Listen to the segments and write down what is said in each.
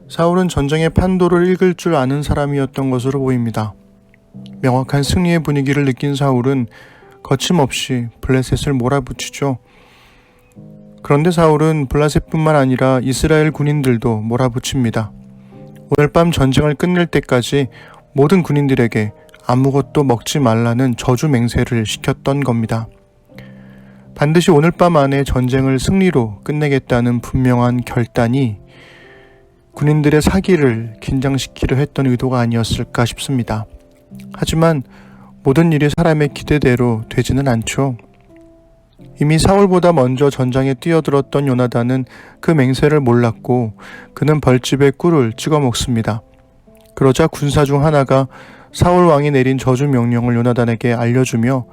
사울은 전쟁의 판도를 읽을 줄 아는 사람이었던 것으로 보입니다. 명확한 승리의 분위기를 느낀 사울은 거침없이 블레셋을 몰아붙이죠. 그런데 사울은 블레셋뿐만 아니라 이스라엘 군인들도 몰아붙입니다. 오늘 밤 전쟁을 끝낼 때까지 모든 군인들에게 아무것도 먹지 말라는 저주 맹세를 시켰던 겁니다. 반드시 오늘 밤 안에 전쟁을 승리로 끝내겠다는 분명한 결단이 군인들의 사기를 긴장시키려 했던 의도가 아니었을까 싶습니다. 하지만 모든 일이 사람의 기대대로 되지는 않죠. 이미 사울보다 먼저 전장에 뛰어들었던 요나단은 그 맹세를 몰랐고 그는 벌집에 꿀을 찍어 먹습니다. 그러자 군사 중 하나가 사울 왕이 내린 저주 명령을 요나단에게 알려주며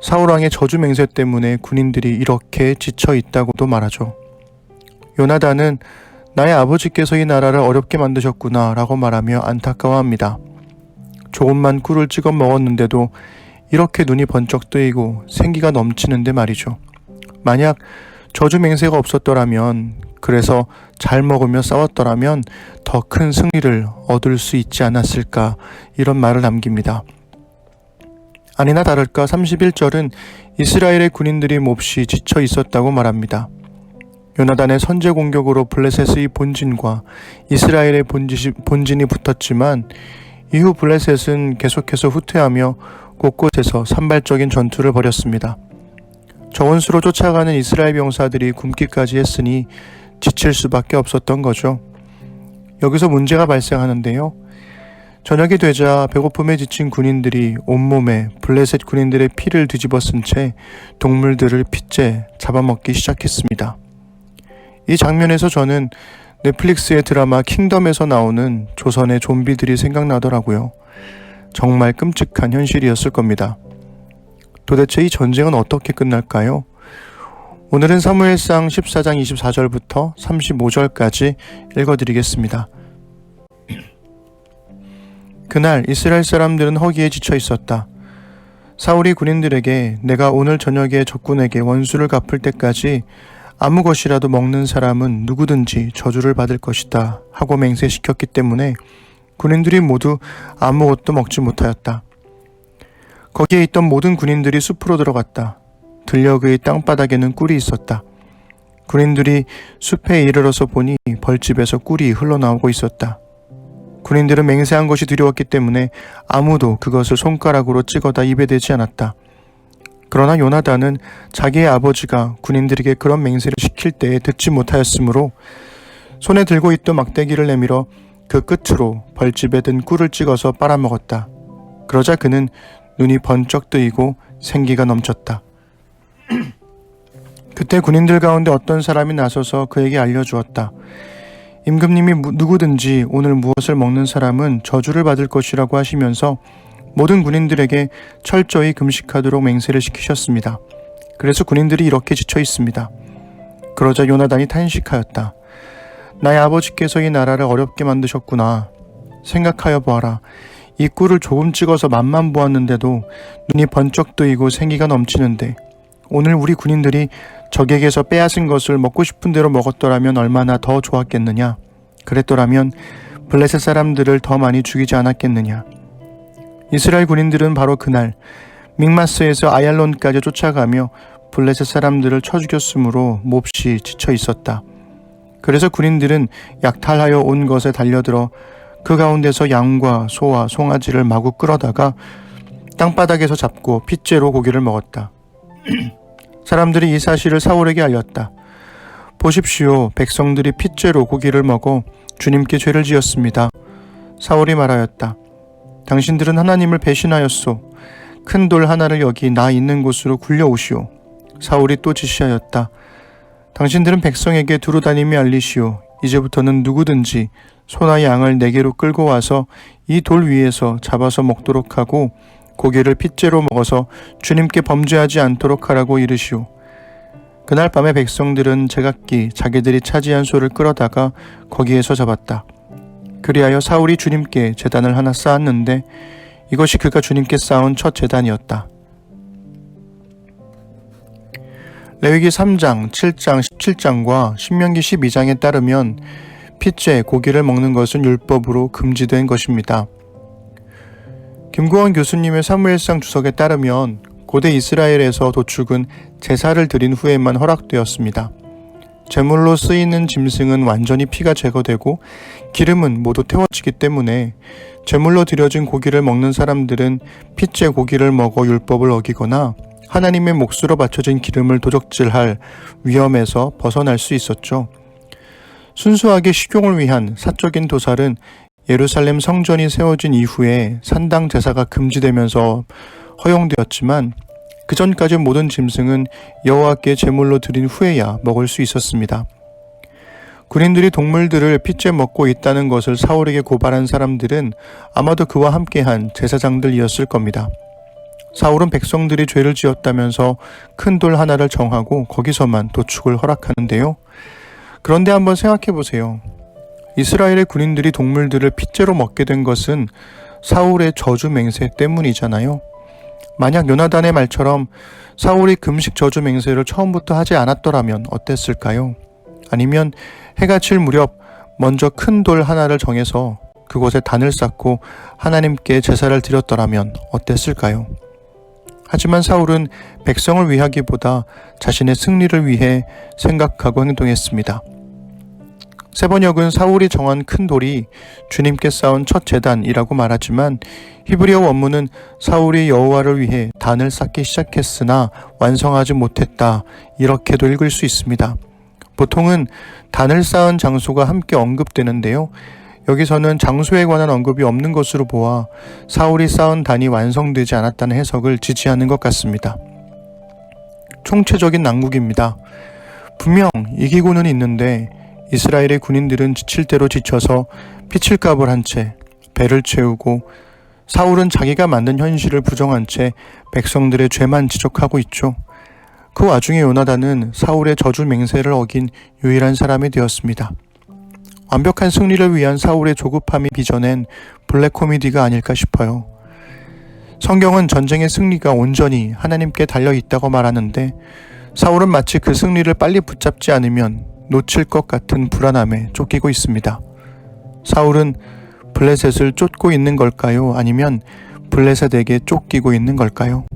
사울 왕의 저주 맹세 때문에 군인들이 이렇게 지쳐 있다고도 말하죠. 요나단은 나의 아버지께서 이 나라를 어렵게 만드셨구나 라고 말하며 안타까워합니다. 조금만 꿀을 찍어 먹었는데도 이렇게 눈이 번쩍 뜨이고 생기가 넘치는데 말이죠. 만약 저주 맹세가 없었더라면, 그래서 잘 먹으며 싸웠더라면 더 큰 승리를 얻을 수 있지 않았을까, 이런 말을 남깁니다. 아니나 다를까 31절은 이스라엘의 군인들이 몹시 지쳐 있었다고 말합니다. 요나단의 선제 공격으로 블레셋의 본진과 이스라엘의 본진이 붙었지만 이후 블레셋은 계속해서 후퇴하며 곳곳에서 산발적인 전투를 벌였습니다. 저원수로 쫓아가는 이스라엘 병사들이 굶기까지 했으니 지칠 수밖에 없었던 거죠. 여기서 문제가 발생하는데요. 저녁이 되자 배고픔에 지친 군인들이 온몸에 블레셋 군인들의 피를 뒤집어 쓴 채 동물들을 핏째 잡아먹기 시작했습니다. 이 장면에서 저는 넷플릭스의 드라마 킹덤에서 나오는 조선의 좀비들이 생각나더라고요. 정말 끔찍한 현실이었을 겁니다. 도대체 이 전쟁은 어떻게 끝날까요? 오늘은 사무엘상 14장 24절부터 35절까지 읽어드리겠습니다. 그날 이스라엘 사람들은 허기에 지쳐 있었다. 사울이 군인들에게 내가 오늘 저녁에 적군에게 원수를 갚을 때까지 아무 것이라도 먹는 사람은 누구든지 저주를 받을 것이다 하고 맹세시켰기 때문에 군인들이 모두 아무것도 먹지 못하였다. 거기에 있던 모든 군인들이 숲으로 들어갔다. 들녘의 땅바닥에는 꿀이 있었다. 군인들이 숲에 이르러서 보니 벌집에서 꿀이 흘러나오고 있었다. 군인들은 맹세한 것이 두려웠기 때문에 아무도 그것을 손가락으로 찍어다 입에 대지 않았다. 그러나 요나단은 자기의 아버지가 군인들에게 그런 맹세를 시킬 때에 듣지 못하였으므로 손에 들고 있던 막대기를 내밀어 그 끝으로 벌집에 든 꿀을 찍어서 빨아먹었다. 그러자 그는 눈이 번쩍 뜨이고 생기가 넘쳤다. 그때 군인들 가운데 어떤 사람이 나서서 그에게 알려주었다. 임금님이 누구든지 오늘 무엇을 먹는 사람은 저주를 받을 것이라고 하시면서 모든 군인들에게 철저히 금식하도록 맹세를 시키셨습니다. 그래서 군인들이 이렇게 지쳐 있습니다. 그러자 요나단이 탄식하였다. 나의 아버지께서 이 나라를 어렵게 만드셨구나. 생각하여 보아라. 이 꿀을 조금 찍어서 맛만 보았는데도 눈이 번쩍 뜨이고 생기가 넘치는데 오늘 우리 군인들이 적에게서 빼앗은 것을 먹고 싶은 대로 먹었더라면 얼마나 더 좋았겠느냐. 그랬더라면 블레셋 사람들을 더 많이 죽이지 않았겠느냐. 이스라엘 군인들은 바로 그날 믹마스에서 아얄론까지 쫓아가며 블레셋 사람들을 쳐 죽였으므로 몹시 지쳐 있었다. 그래서 군인들은 약탈하여 온 것에 달려들어 그 가운데서 양과 소와 송아지를 마구 끌어다가 땅바닥에서 잡고 핏째로 고기를 먹었다. 사람들이 이 사실을 사울에게 알렸다. 보십시오. 백성들이 핏째로 고기를 먹어 주님께 죄를 지었습니다. 사울이 말하였다. 당신들은 하나님을 배신하였소. 큰 돌 하나를 여기 나 있는 곳으로 굴려오시오. 사울이 또 지시하였다. 당신들은 백성에게 두루 다니며 알리시오. 이제부터는 누구든지 소나 양을 내게로 끌고 와서 이 돌 위에서 잡아서 먹도록 하고 고기를 핏째로 먹어서 주님께 범죄하지 않도록 하라고 이르시오. 그날 밤에 백성들은 제각기 자기들이 차지한 소를 끌어다가 거기에서 잡았다. 그리하여 사울이 주님께 제단을 하나 쌓았는데 이것이 그가 주님께 쌓은 첫 제단이었다. 레위기 3장, 7장, 17장과 신명기 12장에 따르면 핏째, 고기를 먹는 것은 율법으로 금지된 것입니다. 김구원 교수님의 사무엘상 주석에 따르면 고대 이스라엘에서 도축은 제사를 드린 후에만 허락되었습니다. 제물로 쓰이는 짐승은 완전히 피가 제거되고 기름은 모두 태워지기 때문에 제물로 드려진 고기를 먹는 사람들은 핏째 고기를 먹어 율법을 어기거나 하나님의 몫으로 바쳐진 기름을 도적질할 위험에서 벗어날 수 있었죠. 순수하게 식용을 위한 사적인 도살은 예루살렘 성전이 세워진 이후에 산당 제사가 금지되면서 허용되었지만 그 전까지 모든 짐승은 여호와께 제물로 드린 후에야 먹을 수 있었습니다. 군인들이 동물들을 핏째 먹고 있다는 것을 사울에게 고발한 사람들은 아마도 그와 함께한 제사장들이었을 겁니다. 사울은 백성들이 죄를 지었다면서 큰 돌 하나를 정하고 거기서만 도축을 허락하는데요. 그런데 한번 생각해 보세요. 이스라엘의 군인들이 동물들을 핏째로 먹게 된 것은 사울의 저주 맹세 때문이잖아요. 만약 요나단의 말처럼 사울이 금식 저주 맹세를 처음부터 하지 않았더라면 어땠을까요? 아니면 해가 질 무렵 먼저 큰 돌 하나를 정해서 그곳에 단을 쌓고 하나님께 제사를 드렸더라면 어땠을까요? 하지만 사울은 백성을 위하기보다 자신의 승리를 위해 생각하고 행동했습니다. 세번역은 사울이 정한 큰 돌이 주님께 쌓은 첫 제단이라고 말하지만 히브리어 원문은 사울이 여호와를 위해 단을 쌓기 시작했으나 완성하지 못했다, 이렇게도 읽을 수 있습니다. 보통은 단을 쌓은 장소가 함께 언급되는데요. 여기서는 장소에 관한 언급이 없는 것으로 보아 사울이 쌓은 단이 완성되지 않았다는 해석을 지지하는 것 같습니다. 총체적인 난국입니다. 분명 이기고는 있는데 이스라엘의 군인들은 지칠 대로 지쳐서 피칠값을 한 채 배를 채우고, 사울은 자기가 만든 현실을 부정한 채 백성들의 죄만 지적하고 있죠. 그 와중에 요나단은 사울의 저주 맹세를 어긴 유일한 사람이 되었습니다. 완벽한 승리를 위한 사울의 조급함이 빚어낸 블랙 코미디가 아닐까 싶어요. 성경은 전쟁의 승리가 온전히 하나님께 달려있다고 말하는데 사울은 마치 그 승리를 빨리 붙잡지 않으면 놓칠 것 같은 불안함에 쫓기고 있습니다. 사울은 블레셋을 쫓고 있는 걸까요? 아니면 블레셋에게 쫓기고 있는 걸까요?